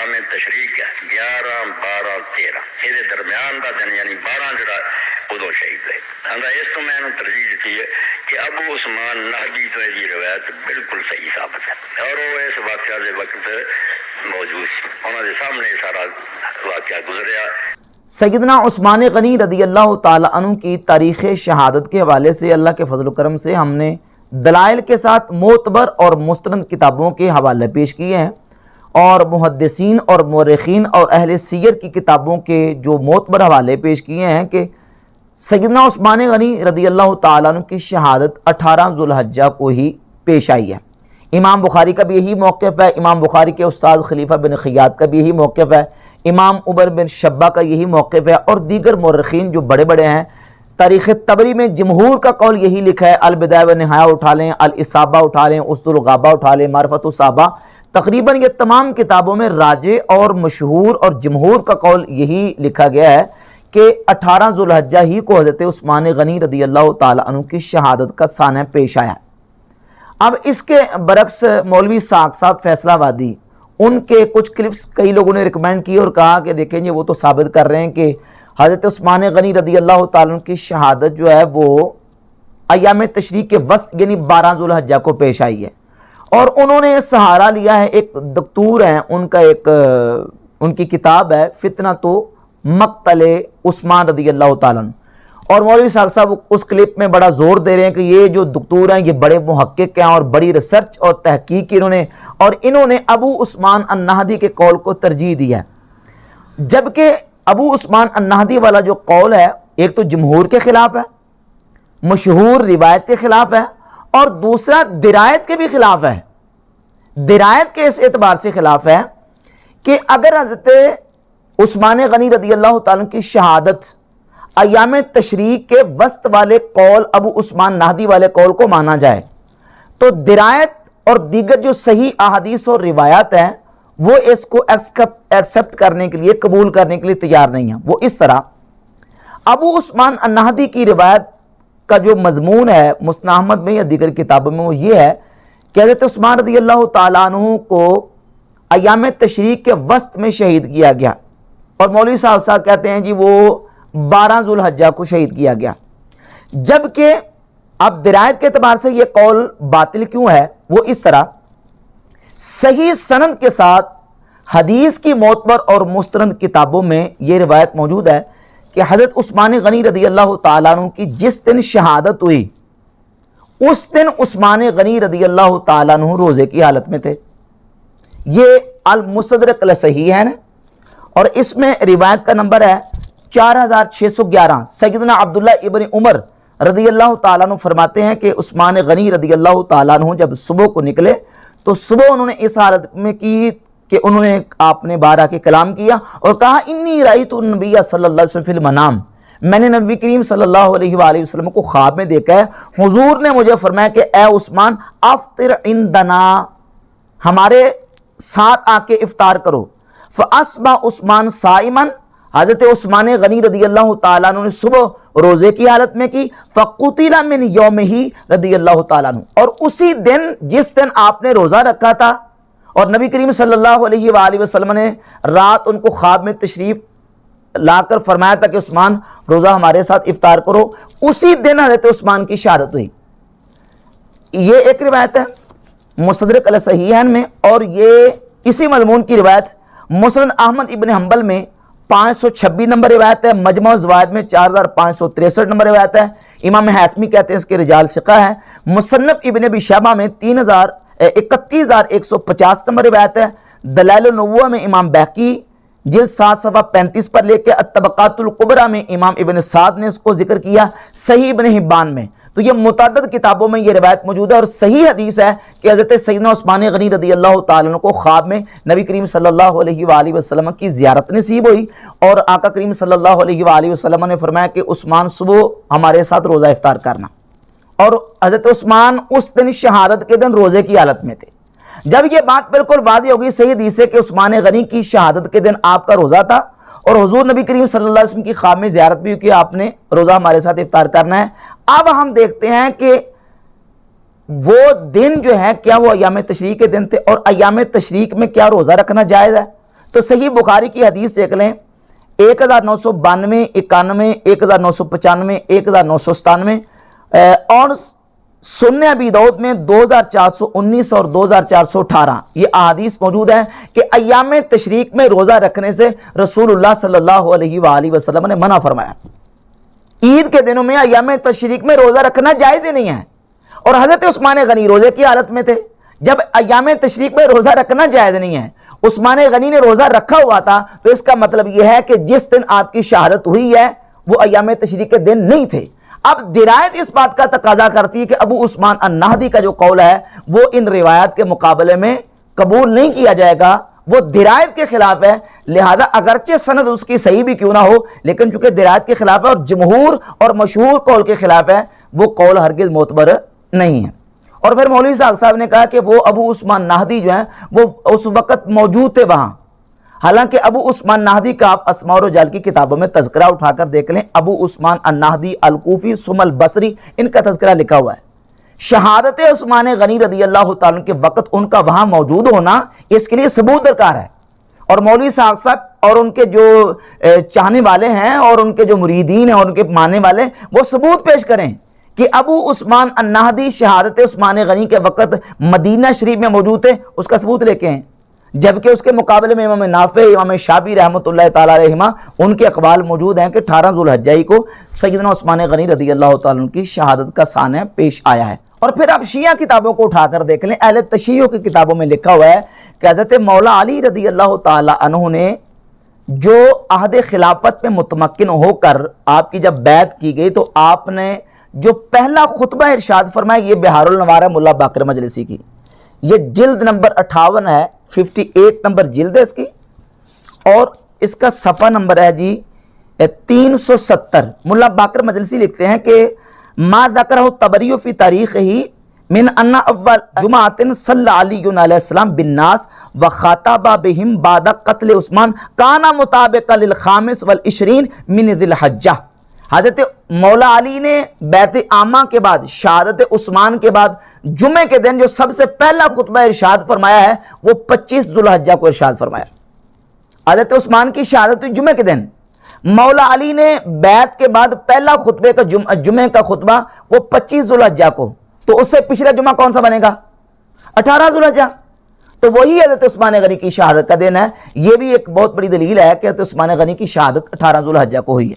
अयाम तशरीक है 11, 12, 13 ये दरम्यान का दिन यानी 12 जरा उदो शहीद है। आंदा इस तो मैंने तरजीह दी है कि अबू उस्मान नहदी तो ये रवायत बिल्कुल सही साबित है और वो इस वाक़या के वक्त मौजूद उन्होंने सामने सारा वाक़या गुजरिया। सैयदना उस्मान गनी रदी अल्लाह ताला अन्हु की तारीख़ शहादत के हवाले से अल्लाह के फजल करम से हमने दलाइल के साथ मोतबर और मुस्तनद किताबों के हवाले पेश किए हैं और मुहद्दिसीन और मौरखीन और अहले सीयर की किताबों के जो मोतबर हवाले पेश किए हैं कि सैयदना उस्मान गनी रदी अल्लाह ताला अन्हु की शहादत 18 ज़ुल्हज्जा को ही पेश आई है। इमाम बुखारी का भी यही मौक़िफ़ है, इमाम बुखारी के उस्ताद खलीफा बिन खियात का भी यही मौक़िफ़ है, इमाम उमर बिन शब्बा का यही मौक़िफ़ है और दीगर मौरखीन जो बड़े बड़े हैं। तारीख़ तबरी में जमहूर का कौल यही लिखा है, अल बिदाया व निहाया उठा लें, अल इसाबा उठा लें, उस्तुल गाबा उठा लें, मारिफतुस साहबा, तकरीबन ये तमाम किताबों में राजे और मशहूर और जमहूर का कौल यही लिखा गया है कि 18 ज़ुल्हज्जा ही को हज़रत उस्मान गनी रदी अल्लाह ताला अन्हु की शहादत का साना पेश आया। अब इसके बरक्स मौलवी साग साहब फैसलाबादी उनके कुछ क्लिप्स कई लोगों ने रिकमेंड किए और कहा कि देखेंगे वो तो साबित कर रहे हैं कि हज़रत उस्मान गनी रदी अल्लाह ताला की शहादत जो है वो अयाम तशरीक के वस्त यानी 12 ज़ुल्हज्जा को पेश आई है। और उन्होंने सहारा लिया है, एक दक्तूर हैं उनका, एक उनकी किताब है फितना तो मक्तले उस्मान रदी अल्लाह ताला। और मौलवी साहब उस क्लिप में बड़ा जोर दे रहे हैं कि ये जो दक्तूर हैं ये बड़े मुहक्किक हैं और बड़ी रिसर्च और तहकीक इन्होंने अबू उस्मान अन्नाहदी के कौल को तरजीह दी है, जबकि अबू उस्मान अन्नाहदी वाला जो कौल है एक तो जमहूर के खिलाफ है, मशहूर रिवायत के खिलाफ है और दूसरा दिरायत के भी खिलाफ है। दिरायत के इस एतबार से खिलाफ है कि अगर हज़रत उस्मान गनी रदी अल्लाह ताला की शहादत अयाम तशरीक के वस्त वाले कौल अबू उस्मान नाहदी वाले कौल को माना जाए तो दिरायत और दीगर जो सही अहादीस और रिवायात हैं वो इसको एक्सेप्ट करने के लिए, कबूल करने के लिए तैयार नहीं है। वो इस तरह अबू उस्मान अन्नाहदी की रिवायत का जो मजमून है मुस्नद अहमद में या दीगर किताबों में वो ये है कि हज़रत उस्मान रदी अल्लाह ताला अन्हु को अयाम तशरीक के वस्त में शहीद किया गया और मौलवी साहब कहते हैं जी वो 12 ज़ुल्हज्जा को शहीद किया गया। जबकि अब दिरायत के एतबार से यह कौल बातिल क्यों है, वो इस तरह सही सनद के साथ हदीस की मोतबर और मुस्तनद किताबों में यह रिवायत मौजूद है कि हज़रत उस्मान गनी रदी अल्लाह ताला अन्हु की जिस दिन शहादत हुई उस दिन उस्मान गनी रदी अल्लाह ताला अन्हु रोज़े की हालत में थे। ये अल मुस्तदरक अल सहीह है और इसमें रिवायत का नंबर है 4611। सैयदना अब्दुल्ला इब्न उमर रदी अल्लाह ताला अन्हु फरमाते हैं कि उस्मान गनी रदी अल्लाह ताला अन्हु जब सुबह को निकले तो सुबह उन्होंने इस हालत में की कि उन्होंने आपने बारह के कलाम किया और कहा इन्नी राइतु नबी सल्लल्लाहु अलैहि वसल्लम फिल मनाम, मैंने नबी करीम सल्लल्लाहु अलैहि वसल्लम को ख्वाब में देखा है। हुजूर ने मुझे फरमाया कि ए उस्मान अफ्तिर इंदना, हमारे साथ आके इफ्तार करो। फ़अस्बा उस्मान साइमन, हज़रत उस्मान गनी रदी अल्लाह ताला अन्हु ने सुबह रोज़े की हालत में की। फ़क़ुतिला मिन यौमिही रदी अल्लाह ताला अन्हु, और उसी दिन जिस दिन आपने रोज़ा रखा था और नबी करीम सल्लल्लाहु अलैहि वसल्लम ने रात उनको ख्वाब में तशरीफ़ लाकर फरमाया था कि उस्मान रोज़ा हमारे साथ इफ्तार करो, उसी दिन हज़रत उस्मान की शहादत हुई। ये एक रिवायत है मुस्तदरक अल सहीहैन में और ये इसी मज़मून की रिवायत मुस्नद अहमद इब्न हंबल में 526 नंबर रिवायत है, मजमू ज़वाइद में 4563 नंबर रिवायत है। इमाम हाशमी कहते हैं इसके रिजाल सिक़ा है। मुसन्नफ़ इब्न अबी शैबा में 33150 नंबर रिवायत है। दलाइल नबुव्वा में इमाम बैहक़ी जिल्द 7 सफ़ा 35 पर लेकर अत-तबक़ातुल कुबरा में इमाम इब्न साद ने इसको जिक्र किया। सही इब्न हिब्बान में, तो ये मुतअद्दिद किताबों में ये रिवायत मौजूद है और सही हदीस है कि हज़रत सैयदना उस्मान गनी रदी अल्लाह ताला अन्हु को ख्वाब में नबी करीम सल्लल्लाहु अलैहि वसल्लम की ज़ियारत नसीब हुई और आका करीम सल्लल्लाहु अलैहि वसल्लम ने फरमाया कि उस्मान सुबह हमारे साथ रोज़ा इफ्तार करना। और हज़रत उस्मान उस दिन शहादत के दिन रोज़े की हालत में थे। जब ये बात बिल्कुल वाज़ेह होगी सही हदीस से कि उस्मान गनी की शहादत के दिन आपका रोज़ा था और हुजूर नबी करीम सल्लल्लाहु अलैहि वसल्लम की ख्वाब में ज़ियारत भी हुई कि आपने रोज़ा हमारे साथ इफ्तार करना है। अब हम देखते हैं कि वो दिन जो है क्या वो अयाम तशरीक के दिन थे और अयाम तशरीक में क्या रोज़ा रखना जायज़ है। तो सही बुखारी की हदीस देख लें 1992, 91, 1995, 1997 और सुन्ने अबी दाऊद में 2419 और 2418 ये अहादीस मौजूद है कि अय्याम तशरीक में रोज़ा रखने से रसूलुल्लाह सल्लल्लाहु अलैहि वसल्लम ने मना फरमाया। ईद के दिनों में अय्याम तशरीक में रोज़ा रखना जायज़ ही नहीं है। और हज़रत उस्मान गनी रोज़े की हालत में थे। जब अय्याम तशरीक में रोज़ा रखना जायज़ नहीं है, उस्मान गनी ने रोज़ा रखा हुआ था, तो इसका मतलब यह है कि जिस दिन आपकी शहादत हुई है वो अय्याम तशरीक के दिन नहीं थे। अब दिरायत इस बात का तकाजा करती है कि अबू उस्मान अन्नाहदी का जो कौल है वो इन रिवायत के मुकाबले में कबूल नहीं किया जाएगा, वो दिरायत के खिलाफ है। लिहाजा अगरचे सनद उसकी सही भी क्यों ना हो, लेकिन चूंकि दिरायत के खिलाफ है और जमहूर और मशहूर कौल के खिलाफ है, वो कौल हरगिज मोतबर नहीं है। और फिर मौलवी साहब ने कहा कि वो अबू उस्मान नाहदी जो है वो उस वक्त मौजूद थे वहां। हालांकि अबू उस्मान नाहदी का आप अस्मा और रिजाल की किताबों में तज़किरा उठाकर देख लें, अबू उस्मान अन्नाहदी अल-कूफी सुमल बसरी, इनका तज़किरा लिखा हुआ है। शहादत उस्मान गनी रदी अल्लाह ताला के वक्त उनका वहां मौजूद होना, इसके लिए सबूत दरकार है। और मौलवी साहब और उनके जो चाहने वाले हैं और उनके जो मुरीदीन हैं और उनके मानने वाले, वो सबूत पेश करें कि अबू उस्मान अन्नाहदी शहादत उस्मान गनी के वक्त मदीना शरीफ में मौजूद थे, उसका सबूत लेके हैं। जबकि उसके मुकाबले में इमाम नाफे, इमाम शाफी रहमतुल्लाह ताला अलैहिमा, उनके अक़वाल मौजूद हैं कि 18 ज़ुल्हिज्जा को सैयदना उस्मान गनी रज़ी अल्लाह ताला की शहादत का साना पेश आया है। और फिर आप शिया किताबों को उठाकर देख लें, अहले तशय्युअ की किताबों में लिखा हुआ है कि हज़रत मौला अली रज़ी अल्लाह ताला अन्हु ने जो अहद खिलाफत में मुतमक्किन होकर आपकी जब बैत की गई, तो आपने जो पहला खुतबा इरशाद फरमाया, ये बिहारुल नवार है मुल्ला बाकर मजलिसी की, ये जिल्द नंबर 58 है, 58 नंबर जिल्द है इसकी, और इसका सफ़ा नंबर है जी 370। मुल्ला बाकर मजलिसी लिखते हैं कि मा ज़करहु तबरी फ़ी तारीख़ ही मिन अन्ना अव्वल जुमातिन सल्ला अलीयुन अलैहिस्सलाम बिन्नास व ख़ातबा बिहिम बादा क़त्ल उस्मान काना मुताबिक़ लिल ख़ामिस वल 20 मिन ज़िलहज्जा। हज़रत मौला अली ने बैत आमा के बाद, शहादत उस्मान के बाद जुमे के दिन जो सबसे पहला खुतबा इरशाद फरमाया है वो 25 ज़ुल्हिज्जा को इरशाद फरमाया। हज़रत उस्मान की शहादत हुई जुमे के दिन, मौला अली ने बैत के बाद पहला खुतबे का जुमे का खुतबा वो 25 ज़ुल्हिज्जा को, तो उससे पिछला जुमा कौन सा बनेगा? 18 ज़ुल्हिज्जा। तो वही हज़रत उस्मान गनी की शहादत का दिन है। यह भी एक बहुत बड़ी दलील है कि हज़रत उस्मान गनी की शहादत 18 ज़ुल्हिज्जा को हुई है।